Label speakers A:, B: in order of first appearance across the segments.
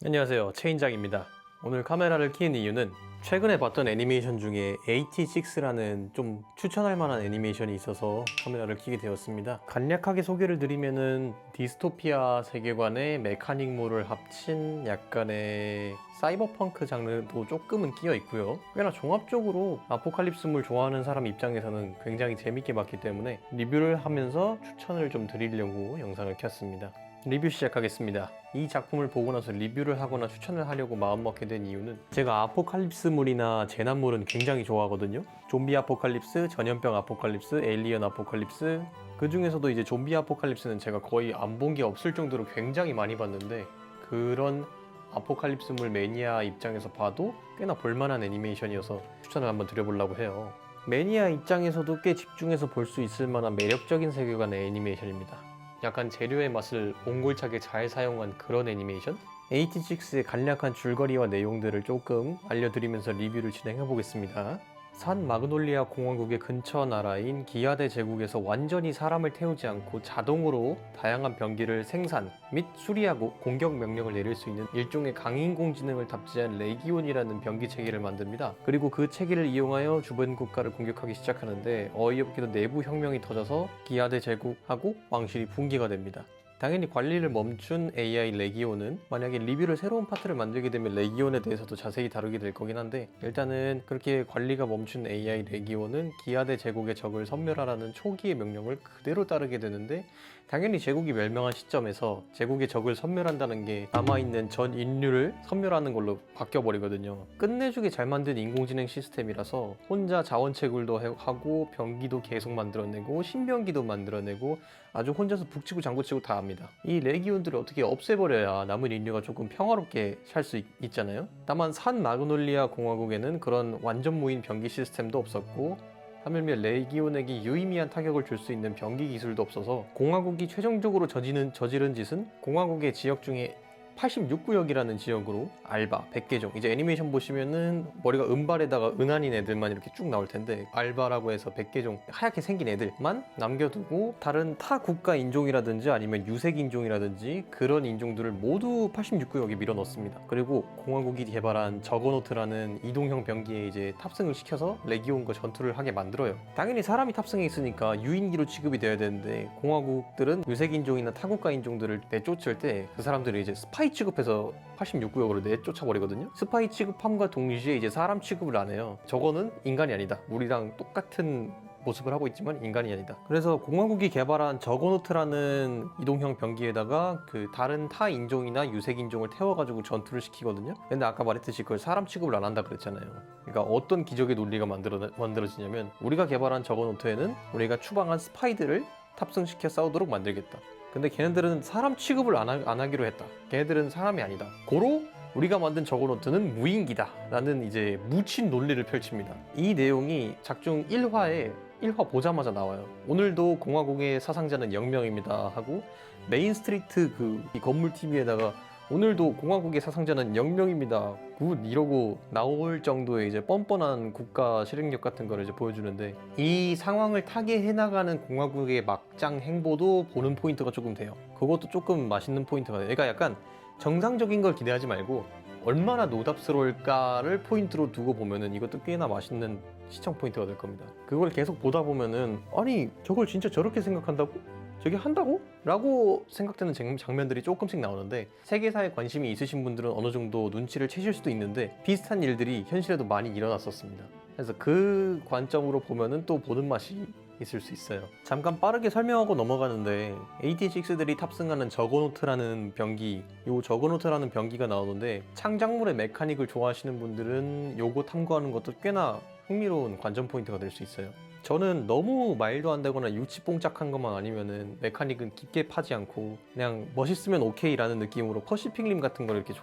A: 안녕하세요, 최인장입니다. 오늘 카메라를 켜는 이유는 최근에 봤던 애니메이션 중에 86라는 좀 추천할 만한 애니메이션이 있어서 카메라를 켜게 되었습니다. 간략하게 소개를 드리면은 디스토피아 세계관에 메카닉물을 합친 약간의 사이버펑크 장르도 조금은 끼어 있고요. 꽤나 종합적으로 아포칼립스물 좋아하는 사람 입장에서는 굉장히 재밌게 봤기 때문에 리뷰를 하면서 추천을 좀 드리려고 영상을 켰습니다. 리뷰 시작하겠습니다. 이 작품을 보고 나서 리뷰를 하거나 추천을 하려고 마음먹게 된 이유는 제가 아포칼립스물이나 재난물은 굉장히 좋아하거든요. 좀비 아포칼립스, 전염병 아포칼립스, 에일리언 아포칼립스, 그 중에서도 이제 좀비 아포칼립스는 제가 거의 안 본 게 없을 정도로 굉장히 많이 봤는데, 그런 아포칼립스물 매니아 입장에서 봐도 꽤나 볼만한 애니메이션이어서 추천을 한번 드려보려고 해요. 매니아 입장에서도 꽤 집중해서 볼 수 있을 만한 매력적인 세계관의 애니메이션입니다. 약간 재료의 맛을 옹골차게 잘 사용한 그런 애니메이션? 86의 간략한 줄거리와 내용들을 조금 알려드리면서 리뷰를 진행해 보겠습니다. 산 마그놀리아 공화국의 근처 나라인 기아데 제국에서 완전히 사람을 태우지 않고 자동으로 다양한 병기를 생산 및 수리하고 공격 명령을 내릴 수 있는 일종의 강인공지능을 탑재한 레기온이라는 병기 체계를 만듭니다. 그리고 그 체계를 이용하여 주변 국가를 공격하기 시작하는데, 어이없게도 내부 혁명이 터져서 기아데 제국하고 왕실이 붕괴가 됩니다. 당연히 관리를 멈춘 AI 레기온은 만약에 리뷰를 새로운 파트를 만들게 되면 레기온에 대해서도 자세히 다루게 될 거긴 한데, 일단은 그렇게 관리가 멈춘 AI 레기온은 기아데 제국의 적을 섬멸하라는 초기의 명령을 그대로 따르게 되는데, 당연히 제국이 멸망한 시점에서 제국의 적을 섬멸한다는 게 남아있는 전 인류를 섬멸하는 걸로 바뀌어버리거든요. 끝내주게 잘 만든 인공지능 시스템이라서 혼자 자원채굴도 하고 병기도 계속 만들어내고 신병기도 만들어내고 아주 혼자서 북치고 장구치고 다 합니다. 이 레기온들을 어떻게 없애버려야 남은 인류가 조금 평화롭게 살 수 있잖아요. 다만 산 마그놀리아 공화국에는 그런 완전 무인 병기 시스템도 없었고, 하물며 레기온에게 유의미한 타격을 줄 수 있는 병기 기술도 없어서 공화국이 최종적으로 저지른 짓은 공화국의 지역 중에 86구역이라는 지역으로 알바, 백계종, 이제 애니메이션 보시면은 머리가 은발에다가 은한인 애들만 이렇게 쭉 나올 텐데, 알바라고 해서 백계종 하얗게 생긴 애들만 남겨두고 다른 타 국가 인종이라든지 아니면 유색 인종이라든지 그런 인종들을 모두 86구역에 밀어넣습니다. 그리고 공화국이 개발한 저거노트라는 이동형 병기에 이제 탑승을 시켜서 레기온과 전투를 하게 만들어요. 당연히 사람이 탑승해 있으니까 유인기로 취급이 돼야 되는데, 공화국들은 유색 인종이나 타 국가 인종들을 내쫓을 때 그 사람들이 이제 스파이 취급해서 86구역으로 내쫓아버리거든요. 스파이 취급함과 동시에 이제 사람 취급을 안 해요. 저거는 인간이 아니다, 우리랑 똑같은 모습을 하고 있지만 인간이 아니다. 그래서 공화국이 개발한 저거노트라는 이동형 병기에다가 그 다른 타 인종이나 유색 인종을 태워가지고 전투를 시키거든요. 근데 아까 말했듯이 그걸 사람 취급을 안 한다 그랬잖아요. 그러니까 어떤 기적의 논리가 만들어지냐면, 우리가 개발한 저거노트에는 우리가 추방한 스파이들을 탑승시켜 싸우도록 만들겠다. 근데 걔네들은 사람 취급을 안 하기로 했다. 걔네들은 사람이 아니다. 고로 우리가 만든 저거노트는 무인기다 라는 이제 묻힌 논리를 펼칩니다. 이 내용이 작중 1화에 1화 보자마자 나와요. 오늘도 공화국의 사상자는 0명입니다 하고 메인 스트리트 이 건물 TV에다가 오늘도 공화국의 사상자는 0명입니다 굿 이러고 나올 정도의 이제 뻔뻔한 국가 실행력 같은 거를 이제 보여주는데, 이 상황을 타개해 나가는 공화국의 막장 행보도 보는 포인트가 조금 돼요. 그것도 조금 맛있는 포인트가 돼요. 그러니까 약간 정상적인 걸 기대하지 말고 얼마나 노답스러울까를 포인트로 두고 보면은 이것도 꽤나 맛있는 시청 포인트가 될 겁니다. 그걸 계속 보다 보면은, 아니 저걸 진짜 저렇게 생각한다고? 저게 한다고? 라고 생각되는 장면들이 조금씩 나오는데, 세계사에 관심이 있으신 분들은 어느 정도 눈치를 채실 수도 있는데, 비슷한 일들이 현실에도 많이 일어났었습니다. 그래서 그 관점으로 보면은 또 보는 맛이 있을 수 있어요. 잠깐 빠르게 설명하고 넘어가는데, 86들이 탑승하는 저거노트라는 병기, 요 저거노트라는 병기가 나오는데, 창작물의 메카닉을 좋아하시는 분들은 요거 탐구하는 것도 꽤나 흥미로운 관전 포인트가 될 수 있어요. 저는 너무 말도 안 되거나 유치뽕짝한 것만 아니면은 메카닉은 깊게 파지 않고 그냥 멋있으면 오케이라는 느낌으로 퍼시픽 림 같은 걸 이렇게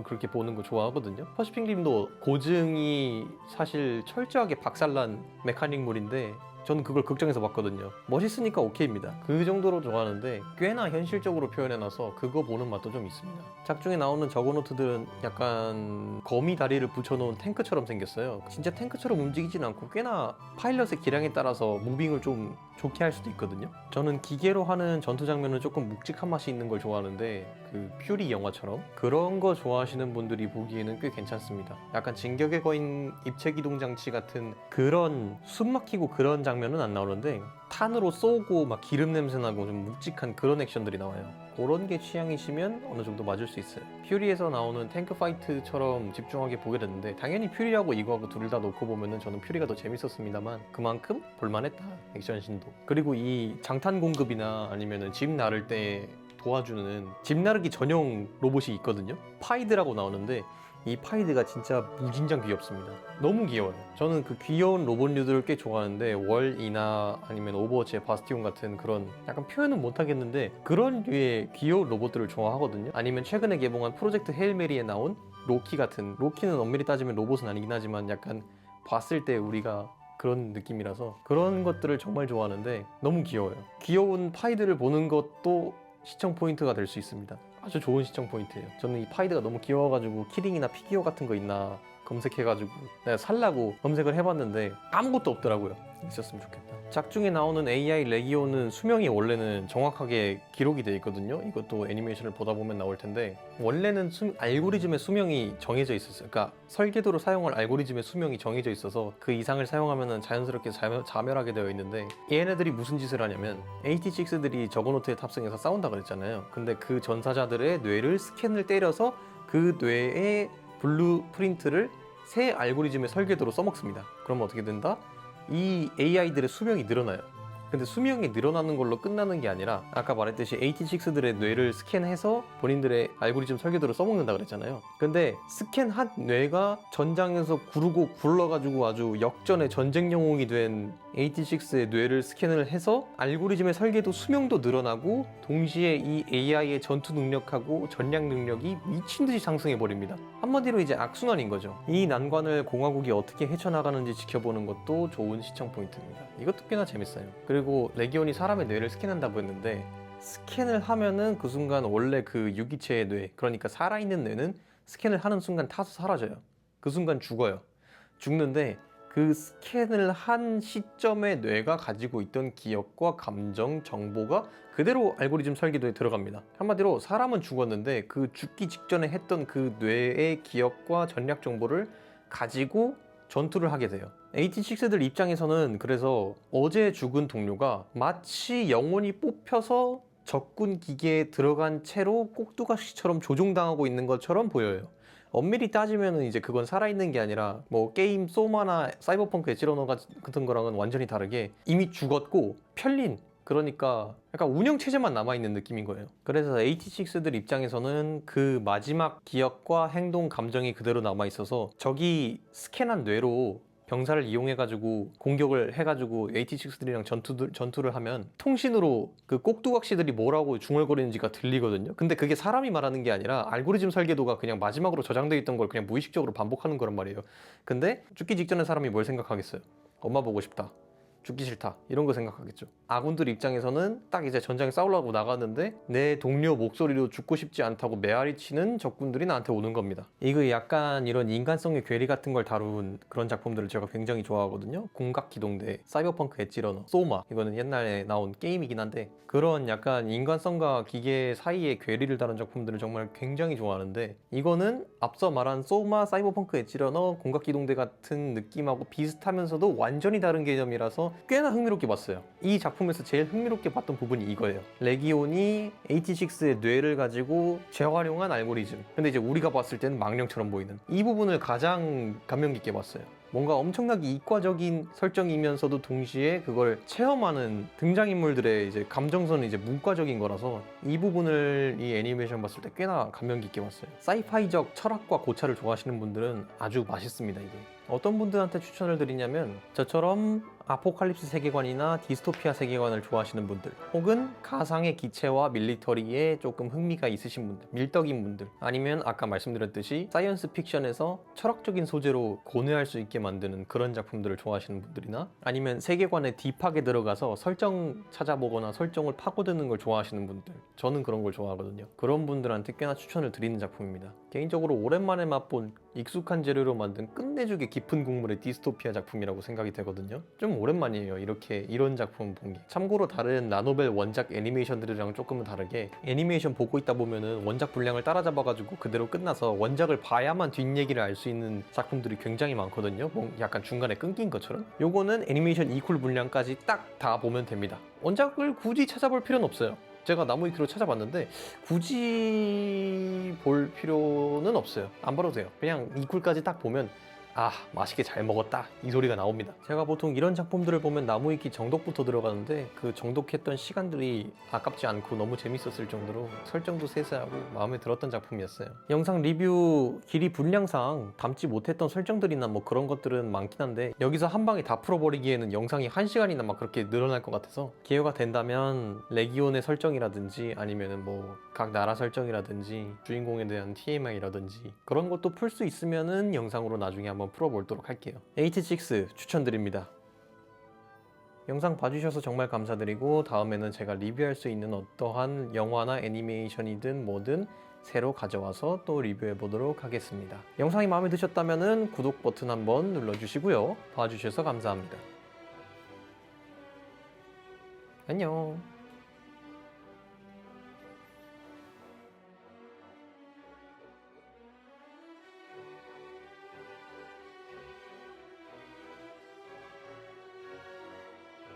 A: 그렇게 보는 거 좋아하거든요. 퍼시픽 림도 고증이 사실 철저하게 박살난 메카닉물인데, 저는 그걸 극장에서 봤거든요. 멋있으니까 오케이입니다. 그 정도로 좋아하는데 꽤나 현실적으로 표현해놔서 그거 보는 맛도 좀 있습니다. 작중에 나오는 저거노트들은 약간 거미 다리를 붙여놓은 탱크처럼 생겼어요. 진짜 탱크처럼 움직이진 않고 꽤나 파일럿의 기량에 따라서 무빙을 좀 좋게 할 수도 있거든요. 저는 기계로 하는 전투 장면은 조금 묵직한 맛이 있는 걸 좋아하는데 그 퓨리 영화처럼 그런 거 좋아하시는 분들이 보기에는 꽤 괜찮습니다. 약간 진격의 거인 입체기동 장치 같은 그런 숨 막히고 그런 장면은 안 나오는데 탄으로 쏘고 막 기름 냄새 나고 좀 묵직한 그런 액션들이 나와요. 그런 게 취향이시면 어느 정도 맞을 수 있어요. 퓨리에서 나오는 탱크 파이트처럼 집중하게 보게 됐는데 당연히 퓨리하고 이거하고 둘 다 놓고 보면은 저는 퓨리가 더 재밌었습니다만 그만큼 볼만했다, 액션신도. 그리고 이 장탄 공급이나 아니면은 집 나를 때 도와주는 집 나르기 전용 로봇이 있거든요. 파이드라고 나오는데 이 파이드가 진짜 무진장 귀엽습니다. 너무 귀여워요. 저는 그 귀여운 로봇류들을 꽤 좋아하는데 월이나 아니면 오버워치의 바스티온 같은 그런 약간 표현은 못하겠는데 그런 류의 귀여운 로봇들을 좋아하거든요. 아니면 최근에 개봉한 프로젝트 헤일 메리에 나온 로키 같은, 로키는 엄밀히 따지면 로봇은 아니긴 하지만 약간 봤을 때 우리가 그런 느낌이라서 그런 것들을 정말 좋아하는데 너무 귀여워요. 귀여운 파이드를 보는 것도 시청 포인트가 될 수 있습니다. 아주 좋은 시청 포인트예요. 저는 이 파이드가 너무 귀여워가지고 키링이나 피규어 같은 거 있나 검색해가지고 내가 살라고 검색을 해봤는데 아무것도 없더라고요. 있었으면 좋겠다. 작중에 나오는 AI 레기온은 수명이 원래는 정확하게 기록이 돼 있거든요. 이것도 애니메이션을 보다 보면 나올 텐데 원래는 알고리즘의 수명이 정해져 있었어요. 그러니까 설계도로 사용할 알고리즘의 수명이 정해져 있어서 그 이상을 사용하면 자연스럽게 자멸하게 되어 있는데 얘네들이 무슨 짓을 하냐면 AT6들이 저거노트에 탑승해서 싸운다 그랬잖아요. 근데 그 전사자들의 뇌를 스캔을 때려서 그 뇌의 블루프린트를 새 알고리즘의 설계도로 써먹습니다. 그러면 어떻게 된다? 이 AI들의 수명이 늘어나요. 근데 수명이 늘어나는 걸로 끝나는 게 아니라 아까 말했듯이 AT6들의 뇌를 스캔해서 본인들의 알고리즘 설계도를 써먹는다 그랬잖아요. 근데 스캔한 뇌가 전장에서 구르고 굴러가지고 아주 역전의 전쟁 영웅이 된 AT6의 뇌를 스캔을 해서 알고리즘의 설계도 수명도 늘어나고 동시에 이 AI의 전투 능력하고 전략 능력이 미친듯이 상승해버립니다. 한마디로 이제 악순환인 거죠. 이 난관을 공화국이 어떻게 헤쳐나가는지 지켜보는 것도 좋은 시청 포인트입니다. 이것도 꽤나 재밌어요. 그리고 레기온이 사람의 뇌를 스캔한다고 했는데 스캔을 하면은 그 순간 원래 그 유기체의 뇌, 그러니까 살아있는 뇌는 스캔을 하는 순간 타서 사라져요. 그 순간 죽어요. 죽는데 그 스캔을 한 시점의 뇌가 가지고 있던 기억과 감정, 정보가 그대로 알고리즘 설계도에 들어갑니다. 한마디로 사람은 죽었는데 그 죽기 직전에 했던 그 뇌의 기억과 전략 정보를 가지고 전투를 하게 돼요. AT6들 입장에서는 그래서 어제 죽은 동료가 마치 영혼이 뽑혀서 적군 기계에 들어간 채로 꼭두각시처럼 조종당하고 있는 것처럼 보여요. 엄밀히 따지면 이제 그건 살아있는 게 아니라 뭐 게임 소마나 사이버펑크 엣지러너 같은 거랑은 완전히 다르게 이미 죽었고 편린, 그러니까 약간 운영체제만 남아있는 느낌인 거예요. 그래서 AT6들 입장에서는 그 마지막 기억과 행동, 감정이 그대로 남아있어서 적이 스캔한 뇌로 병사를 이용해가지고 공격을 해가지고 AT6들이랑 전투를 하면 통신으로 그 꼭두각시들이 뭐라고 중얼거리는지가 들리거든요. 근데 그게 사람이 말하는 게 아니라 알고리즘 설계도가 그냥 마지막으로 저장되어 있던 걸 그냥 무의식적으로 반복하는 거란 말이에요. 근데 죽기 직전에 사람이 뭘 생각하겠어요? 엄마 보고 싶다, 죽기 싫다, 이런 거 생각하겠죠. 아군들 입장에서는 딱 이제 전장에 싸우려고 나갔는데 내 동료 목소리로 죽고 싶지 않다고 메아리치는 적군들이 나한테 오는 겁니다. 이거 약간 이런 인간성의 괴리 같은 걸 다룬 그런 작품들을 제가 굉장히 좋아하거든요. 공각기동대, 사이버펑크 엣지러너, 소마, 이거는 옛날에 나온 게임이긴 한데 그런 약간 인간성과 기계 사이의 괴리를 다룬 작품들을 정말 굉장히 좋아하는데 이거는 앞서 말한 소마, 사이버펑크 엣지러너, 공각기동대 같은 느낌하고 비슷하면서도 완전히 다른 개념이라서 꽤나 흥미롭게 봤어요. 이 작품에서 제일 흥미롭게 봤던 부분이 이거예요. 레기온이 AT6의 뇌를 가지고 재활용한 알고리즘, 근데 이제 우리가 봤을 때는 망령처럼 보이는 이 부분을 가장 감명 깊게 봤어요. 뭔가 엄청나게 이과적인 설정이면서도 동시에 그걸 체험하는 등장인물들의 이제 감정선은 이제 문과적인 거라서 이 부분을 이 애니메이션 봤을 때 꽤나 감명 깊게 봤어요. 사이파이적 철학과 고찰을 좋아하시는 분들은 아주 맛있습니다. 이게 어떤 분들한테 추천을 드리냐면 저처럼 아포칼립스 세계관이나 디스토피아 세계관을 좋아하시는 분들, 혹은 가상의 기체와 밀리터리에 조금 흥미가 있으신 분들, 밀떡인 분들, 아니면 아까 말씀드렸듯이 사이언스 픽션에서 철학적인 소재로 고뇌할 수 있게 만드는 그런 작품들을 좋아하시는 분들이나, 아니면 세계관에 딥하게 들어가서 설정 찾아보거나 설정을 파고드는 걸 좋아하시는 분들, 저는 그런 걸 좋아하거든요. 그런 분들한테 꽤나 추천을 드리는 작품입니다. 개인적으로 오랜만에 맛본 익숙한 재료로 만든 끝내주게 깊은 국물의 디스토피아 작품이라고 생각이 되거든요. 좀 오랜만이에요, 이런 작품 본 게. 참고로 다른 라노벨 원작 애니메이션들이랑 조금은 다르게, 애니메이션 보고 있다 보면은 원작 분량을 따라잡아가지고 그대로 끝나서 원작을 봐야만 뒷얘기를 알 수 있는 작품들이 굉장히 많거든요. 뭐 약간 중간에 끊긴 것처럼. 요거는 애니메이션 이퀄 분량까지 딱 다 보면 됩니다. 원작을 굳이 찾아볼 필요는 없어요. 제가 나무위키로 찾아봤는데 굳이 볼 필요는 없어요. 안 봐도 돼요. 그냥 이쿨까지 딱 보면 아, 맛있게 잘 먹었다, 이 소리가 나옵니다. 제가 보통 이런 작품들을 보면 나무위키 정독부터 들어가는데, 그 정독했던 시간들이 아깝지 않고 너무 재밌었을 정도로 설정도 세세하고 마음에 들었던 작품이었어요. 영상 리뷰 길이 분량상 담지 못했던 설정들이나 뭐 그런 것들은 많긴 한데, 여기서 한 방에 다 풀어버리기에는 영상이 1시간이나 막 그렇게 늘어날 것 같아서, 기회가 된다면 레기온의 설정이라든지 아니면은 뭐 각 나라 설정이라든지 주인공에 대한 TMI라든지 그런 것도 풀 수 있으면은 영상으로 나중에 한번 풀어보도록 할게요. 86 추천드립니다. 영상 봐주셔서 정말 감사드리고, 다음에는 제가 리뷰할 수 있는 어떠한 영화나 애니메이션이든 뭐든 새로 가져와서 또 리뷰해 보도록 하겠습니다. 영상이 마음에 드셨다면 구독 버튼 한번 눌러주시고요. 봐주셔서 감사합니다. 안녕.